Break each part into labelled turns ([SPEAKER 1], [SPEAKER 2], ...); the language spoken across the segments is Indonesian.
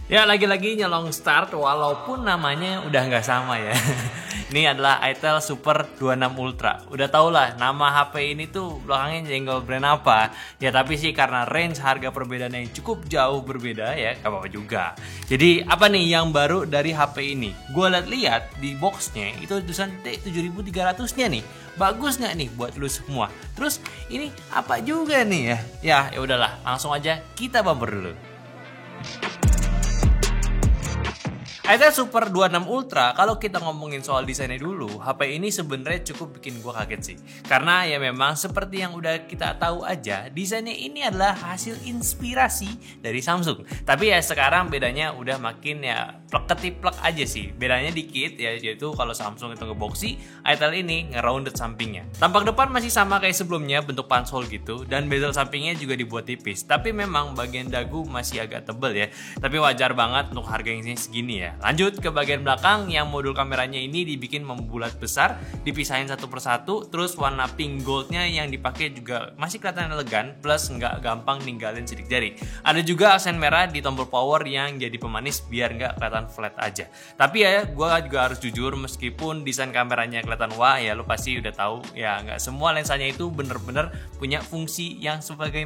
[SPEAKER 1] Ya lagi-lagi nyelong start walaupun namanya udah nggak sama ya. Ini adalah Itel Super 26 Ultra. Udah tau lah nama HP ini tuh belakangnya jenggol brand apa. Ya tapi sih karena range harga perbedaannya yang cukup jauh berbeda ya gak apa-apa juga. Jadi apa nih yang baru dari HP ini? Gue lihat-lihat di boxnya itu tulisan T7300-nya nih. Bagus nggak nih buat lu semua? Terus ini apa juga nih ya? Ya udahlah, langsung aja kita bumper dulu. Itel Super 26 Ultra, kalau kita ngomongin soal desainnya dulu, HP ini sebenarnya cukup bikin gua kaget sih. Karena ya memang seperti yang udah kita tahu aja, desainnya ini adalah hasil inspirasi dari Samsung. Tapi ya sekarang bedanya udah makin ya plek-ketiplek aja sih. Bedanya dikit ya, yaitu kalau Samsung itu ngeboxy, Itel ini nge-rounded sampingnya. Tampak depan masih sama kayak sebelumnya, bentuk pansol gitu, dan bezel sampingnya juga dibuat tipis. Tapi memang bagian dagu masih agak tebel ya. Tapi wajar banget untuk harga yang segini ya. Lanjut ke bagian belakang yang modul kameranya ini dibikin membulat besar, dipisahin satu persatu, terus warna pink goldnya yang dipakai juga masih kelihatan elegan, plus nggak gampang ninggalin sidik jari. Ada juga aksen merah di tombol power yang jadi pemanis biar nggak kelihatan flat aja. Tapi ya, gue juga harus jujur meskipun desain kameranya kelihatan wah ya, lo pasti udah tahu ya nggak semua lensanya itu bener-bener punya fungsi yang sebagai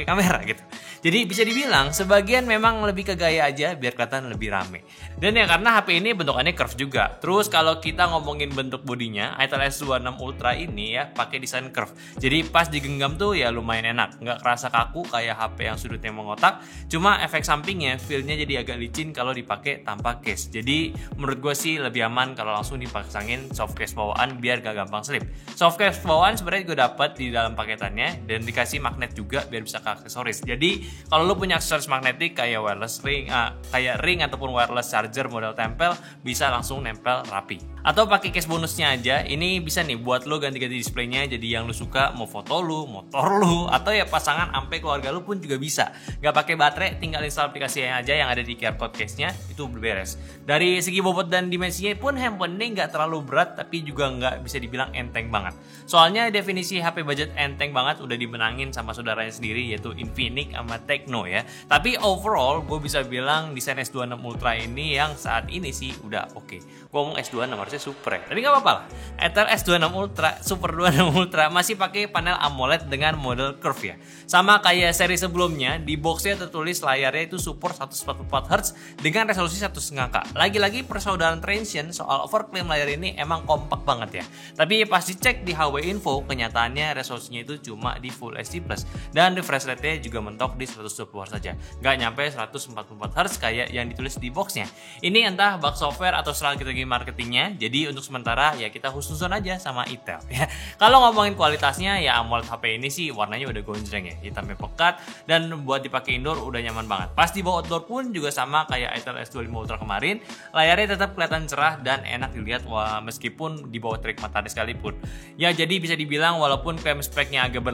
[SPEAKER 1] kamera gitu. Jadi bisa dibilang sebagian memang lebih ke gaya aja biar kelihatan lebih rame. Dan ya karena HP ini bentukannya curve juga. Terus kalau kita ngomongin bentuk bodinya, Itel S26 Ultra ini ya pakai desain curve. Jadi pas digenggam tuh ya lumayan enak, nggak kerasa kaku kayak HP yang sudutnya mengotak. Cuma efek sampingnya feel-nya jadi agak licin kalau dipakai tanpa case. Jadi menurut gue sih lebih aman kalau langsung dipasangin soft case bawaan biar gak gampang slip. Soft case bawaan sebenarnya gue dapat di dalam paketannya dan dikasih magnet juga biar bisa ke aksesoris. Jadi kalau lu punya aksesoris magnetik kayak wireless ring, kayak ring ataupun wireless charger model tempel, bisa langsung nempel rapi. Atau pakai case bonusnya aja, ini bisa nih buat lo ganti-ganti displaynya jadi yang lo suka, mau foto lu, motor lu, atau ya pasangan sampai keluarga lu pun juga bisa. Gak pakai baterai, tinggal install aplikasinya aja yang ada di QR code case-nya, itu beres. Dari segi bobot dan dimensinya pun handphone ini gak terlalu berat, tapi juga gak bisa dibilang enteng banget. Soalnya definisi HP budget enteng banget udah dimenangin sama saudaranya sendiri, yaitu Infinix sama Tecno ya. Tapi overall, gue bisa bilang desain S26 Ultra ini yang saat ini sih udah oke. Gue ngomong S26 harusnya Super ya, tapi nggak apa-apa lah. Itel S26 Ultra, Super 26 Ultra masih pakai panel AMOLED dengan model curve ya. Sama kayak seri sebelumnya, di boxnya tertulis layarnya itu support 144Hz dengan resolusi 1,5K. Lagi-lagi persaudaraan Transsion soal overclock layar ini emang kompak banget ya. Tapi pas dicek di HW Info, kenyataannya resolusinya itu cuma di Full HD+, dan refresh rate-nya juga mentok di 120Hz saja. Nggak nyampe 144Hz kayak yang ditulis di boxnya. Ini entah bug software atau strategi marketingnya. Jadi untuk sementara ya kita khususun aja sama Itel ya. Kalau ngomongin kualitasnya ya AMOLED HP ini sih warnanya udah gonjreng ya, hitamnya pekat dan buat dipakai indoor udah nyaman banget. Pas dibawa outdoor pun juga sama kayak Itel S25 Ultra kemarin, layarnya tetap kelihatan cerah dan enak dilihat meskipun di bawah terik matahari sekalipun. Ya jadi bisa dibilang walaupun klaim speknya agak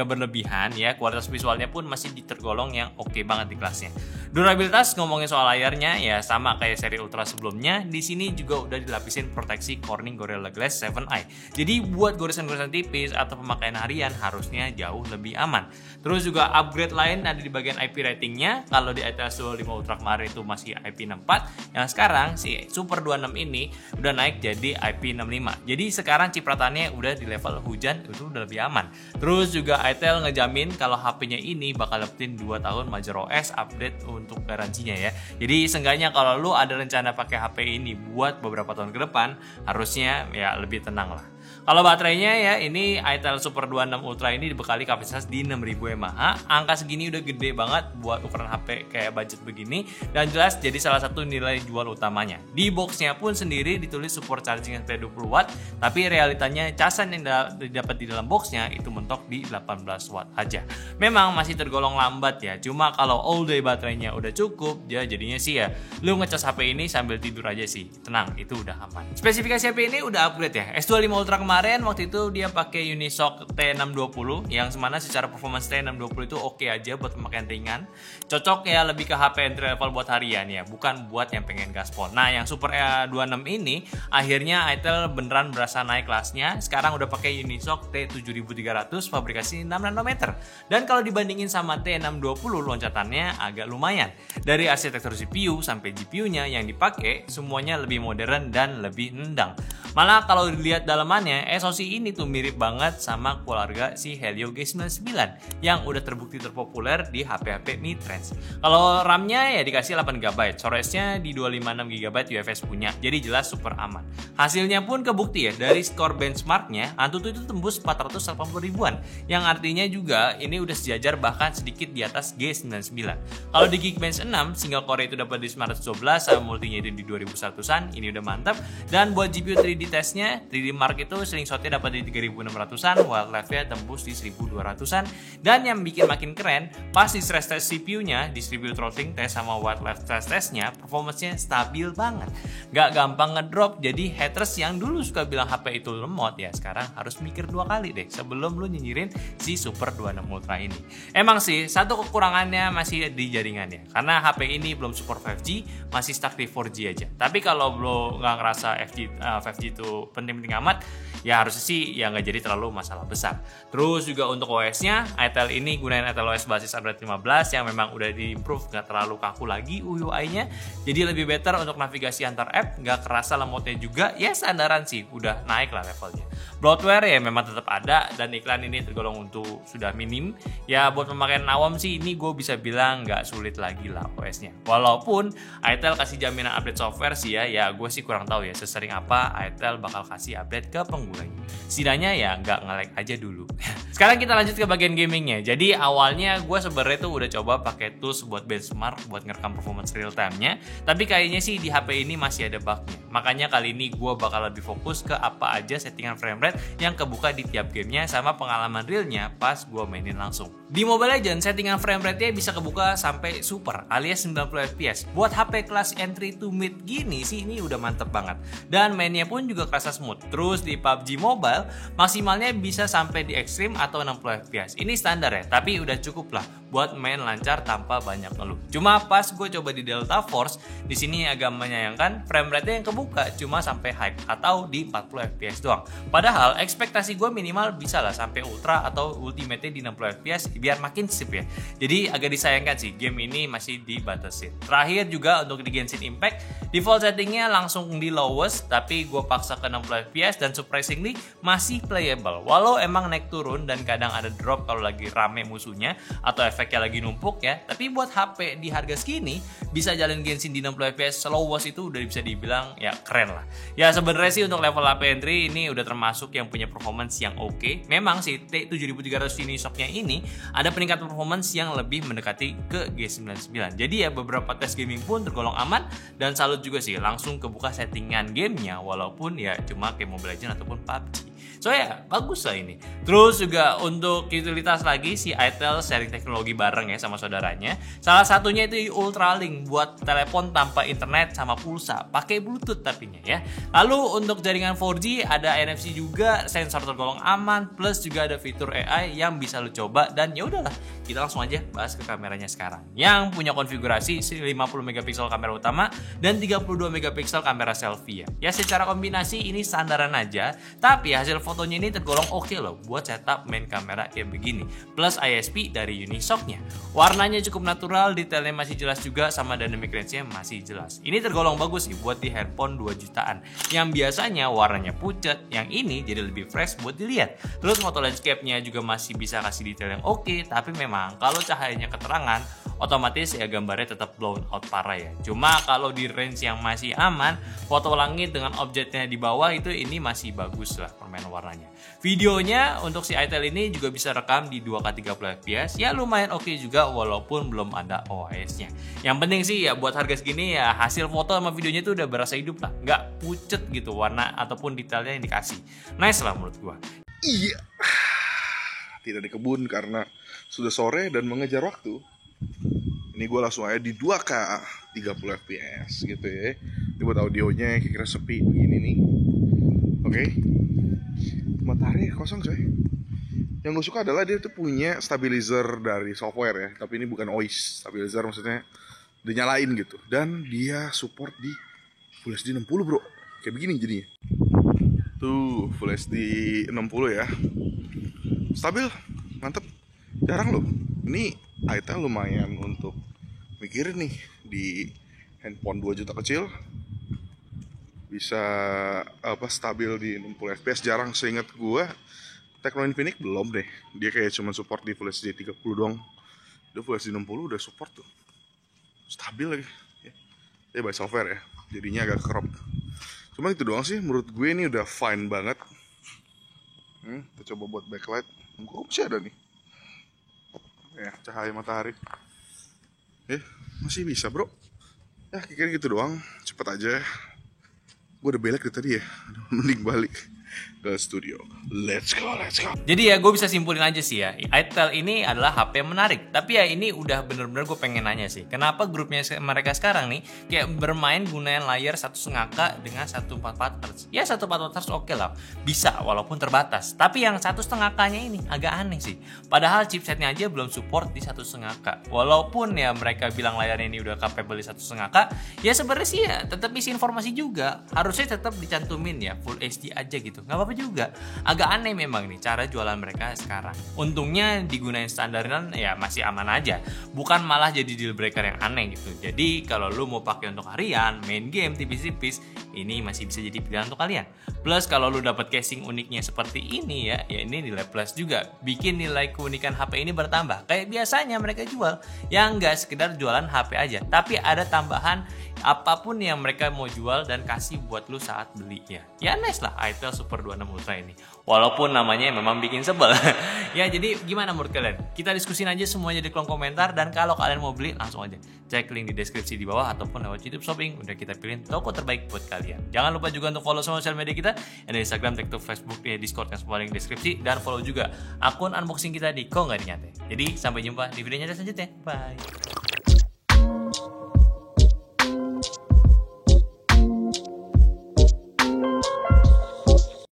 [SPEAKER 1] berlebihan ya, kualitas visualnya pun masih tergolong yang oke banget di kelasnya. Durabilitas ngomongin soal layarnya ya sama kayak seri Ultra sebelumnya, di sini juga udah dilapisin proteksi Corning Gorilla Glass 7i. Jadi buat goresan-goresan tipis atau pemakaian harian harusnya jauh lebih aman. Terus juga upgrade lain ada di bagian IP ratingnya. Kalau di Itel S25 Ultra kemarin itu masih IP64, yang sekarang si Super 26 ini udah naik jadi IP65. Jadi sekarang cipratannya udah di level hujan, itu udah lebih aman. Terus juga Itel ngejamin kalau HP-nya ini bakal dapetin 2 tahun Major OS update untuk garansinya ya. Jadi seenggaknya kalau lu ada rencana pakai HP ini buat beberapa tahun ke depan, harusnya ya lebih tenang lah. Kalau baterainya ya ini Itel Super 26 Ultra ini dibekali kapasitas di 6000 mAh. Angka segini udah gede banget buat ukuran HP kayak budget begini dan jelas jadi salah satu nilai jual utamanya. Di boxnya pun sendiri ditulis support charging sampai 20 watt, tapi realitanya casan yang didapat di dalam boxnya itu mentok di 18 watt aja. Memang masih tergolong lambat ya, cuma kalau all day baterainya udah cukup ya jadinya sih ya lu ngecas HP ini sambil tidur aja sih. Tenang, itu udah aman. Spesifikasi HP ini udah upgrade ya. S25 Ultra kemarin waktu itu dia pakai Unisoc T620 yang semana secara performance T620 itu oke aja buat pemakaian ringan. Cocok ya lebih ke HP entry level buat harian ya, bukan buat yang pengen gaspol. Nah, yang Super E26 ini akhirnya Itel beneran berasa naik kelasnya. Sekarang udah pakai Unisoc T7300 fabrikasi 6 nanometer. Dan kalau dibandingin sama T620 loncatannya agak lumayan. Dari arsitektur CPU sampai GPU-nya yang dipakai semuanya lebih modern dan lebih nendang. Malah kalau dilihat dalamannya, SoC ini tuh mirip banget sama keluarga si Helio G99 yang udah terbukti terpopuler di HP-HP mid-range. Kalau RAM-nya ya dikasih 8GB, storage-nya di 256GB UFS punya, jadi jelas super aman. Hasilnya pun kebukti ya, dari skor benchmark-nya, Antutu itu tembus 480 ribuan, yang artinya juga ini udah sejajar bahkan sedikit di atas G99. Kalau di Geekbench 6, single core itu dapat di 912, sama multinya itu di 2100-an, ini udah mantap. Dan buat GPU 3D testnya, 3D Mark itu slingshotnya dapat di 3600-an, wildlife-nya tembus di 1200-an. Dan yang bikin makin keren, pas di stress test CPU-nya, distribute throttling test sama wildlife stress testnya, performance-nya stabil banget. Gak gampang ngedrop, jadi haters yang dulu suka bilang HP itu lemot, ya sekarang harus mikir 2 kali deh sebelum lu nyinyirin si Super 26 Ultra ini. Emang sih, satu kekurangannya masih di jaringannya, karena HP ini belum support 5G, masih stuck di 4G aja. Tapi kalau lo nggak ngerasa 5G itu penting-penting amat, ya harusnya sih ya nggak jadi terlalu masalah besar. Terus juga untuk OS-nya, Itel ini gunain Itel OS basis Android 15 yang memang udah di-improve, nggak terlalu kaku lagi UI-nya, jadi lebih better untuk navigasi antar app, nggak kerasa lemotnya juga, ya sandaran sih, udah naik lah levelnya. Bloatware ya memang tetap ada, dan iklan ini tergolong untuk sudah minim. Ya buat pemakaian awam sih ini gue bisa bilang nggak sulit lagi lah OS-nya. Walaupun Itel kasih jaminan update software sih ya gue sih kurang tahu ya sesering apa Itel bakal kasih update ke penggunanya. Setidaknya ya nggak nge-lag aja dulu. Sekarang kita lanjut ke bagian gamingnya. Jadi awalnya gue sebenarnya tuh udah coba pakai tools buat benchmark buat ngerekam performance real time-nya, tapi kayaknya sih di HP ini masih ada bug-nya. Makanya kali ini gue bakal lebih fokus ke apa aja settingan frame rate yang kebuka di tiap gamenya sama pengalaman realnya pas gue mainin langsung. Di Mobile Legends, settingan frame rate-nya bisa kebuka sampai super alias 90 fps. Buat HP kelas entry to mid gini sih ini udah mantep banget. Dan mainnya pun juga kerasa smooth. Terus di PUBG Mobile, maksimalnya bisa sampai di extreme atau 60 fps. Ini standar ya, tapi udah cukup lah buat main lancar tanpa banyak ngeluh. Cuma pas gue coba di Delta Force, di sini agak menyayangkan frame rate-nya yang kebuka cuma sampai high atau di 40 fps doang. Padahal ekspektasi gue minimal bisa lah sampai ultra atau ultimate di 60 fps biar makin sip ya. Jadi agak disayangkan sih game ini masih dibatasin. Terakhir juga untuk di Genshin Impact, default settingnya langsung di lowest, tapi gue paksa ke 60 fps dan surprisingly masih playable. Walau emang naik turun dan kadang ada drop kalau lagi rame musuhnya atau efeknya lagi numpuk ya. Tapi buat HP di harga segini bisa jalan Genshin di 60 fps lowest itu udah bisa dibilang ya keren lah. Ya sebenarnya sih untuk level HP entry ini udah termasuk yang punya performance yang oke. Memang sih T7300 Unisoc-nya ini ada peningkatan performance yang lebih mendekati ke G99. Jadi ya beberapa tes gaming pun tergolong aman dan salut juga sih langsung kebuka settingan gamenya walaupun ya cuma kayak Mobile Legends ataupun PUBG. So ya bagus lah ini. Terus juga untuk utilitas lagi si Itel sharing teknologi bareng ya sama saudaranya. Salah satunya itu Ultralink buat telepon tanpa internet sama pulsa, pakai Bluetooth tapinya ya. Lalu untuk jaringan 4G ada NFC juga, sensor tergolong aman, plus juga ada fitur AI yang bisa lo coba. Dan ya udahlah, kita langsung aja bahas ke kameranya sekarang. Yang punya konfigurasi 50 megapiksel kamera utama dan 32 megapiksel kamera selfie ya. Ya secara kombinasi ini sandaran aja, tapi hasil fotonya ini tergolong oke loh buat setup main kamera kayak begini. Plus ISP dari Unisoc-nya. Warnanya cukup natural, detailnya masih jelas juga sama dynamic range-nya masih jelas. Ini tergolong bagus sih buat di handphone 2 jutaan. Yang biasanya warnanya pucat, yang ini jadi lebih fresh buat dilihat. Terus foto landscape-nya juga masih bisa kasih detail yang oke, tapi memang kalau cahayanya keterangan, otomatis ya gambarnya tetap blown out parah ya. Cuma kalau di range yang masih aman, foto langit dengan objeknya di bawah itu ini masih bagus lah permainan warnanya. Videonya untuk si Itel ini juga bisa rekam di 2K 30 fps, ya lumayan oke juga walaupun belum ada OIS-nya. Yang penting sih ya buat harga segini ya hasil foto sama videonya itu udah berasa hidup lah, nggak pucet gitu warna ataupun detailnya yang dikasih. Nice lah menurut gua.
[SPEAKER 2] Iya, tidak di kebun karena sudah sore dan mengejar waktu. Ini gue langsung aja di 2K 30 fps gitu ya. Ini buat audionya kira-kira sepi begini nih. Oke. Matahari kosong coy. Yang gue suka adalah dia tuh punya stabilizer dari software ya, tapi ini bukan OIS stabilizer, maksudnya dinyalain gitu. Dan dia support di Full HD 60 bro. Kayak begini jadinya. Tuh Full HD 60 ya. Stabil, mantep. Jarang loh. Ini itel lumayan untuk mikirin nih di handphone 2 juta kecil. Bisa stabil di 60 fps. Jarang, seingat gue Tecno Infinix belum deh. Dia kayak cuma support di Full HD 30 doang. Dia Full HD 60 udah support tuh. Stabil lagi. Dia by software ya. Jadinya agak crop. Cuma itu doang sih, menurut gue ini udah fine banget. Kita coba buat backlight. Gue masih ada nih. Ya, cahaya matahari. Masih bisa bro. Ya kira-kira gitu doang. Cepet aja. Gue udah belek dari tadi ya. Mending balik ke studio. Let's go.
[SPEAKER 1] Jadi ya gue bisa simpulin aja sih ya, itel ini adalah HP yang menarik. Tapi ya ini udah bener-bener gue pengen nanya sih, kenapa grupnya mereka sekarang nih kayak bermain gunain layar 1,5K dengan 144Hz. Ya 144Hz oke lah, bisa walaupun terbatas. Tapi yang 1,5K-nya ini agak aneh sih. Padahal chipsetnya aja belum support di 1,5K. Walaupun ya mereka bilang layarnya ini udah capable di 1,5K, ya sebenarnya sih ya tetap isi informasi juga. Harusnya tetap dicantumin ya Full HD aja gitu. Nggak apa-apa juga. Agak aneh memang nih cara jualan mereka sekarang. Untungnya digunain standaran ya masih aman aja. Bukan malah jadi deal breaker yang aneh gitu. Jadi kalau lu mau pakai untuk harian, main game tipis-tipis, ini masih bisa jadi pilihan untuk kalian. Plus kalau lu dapat casing uniknya seperti ini ya ini nilai plus juga. Bikin nilai keunikan HP ini bertambah. Kayak biasanya mereka jual, yang nggak sekedar jualan HP aja, tapi ada tambahan apapun yang mereka mau jual dan kasih buat lu saat beli ya. Ya nice lah itel Super 26 Ultra ini. Walaupun namanya memang bikin sebel. Ya jadi gimana menurut kalian? Kita diskusin aja semuanya di kolom komentar. Dan kalau kalian mau beli langsung aja cek link di deskripsi di bawah ataupun lewat YouTube Shopping. Udah kita pilih toko terbaik buat kalian. Jangan lupa juga untuk follow sosial media kita, ada Instagram, TikTok, Facebook, Discord yang semua link di deskripsi. Dan follow juga akun unboxing kita di Kok Nggak Dinyate. Jadi sampai jumpa di video nyata selanjutnya. Bye.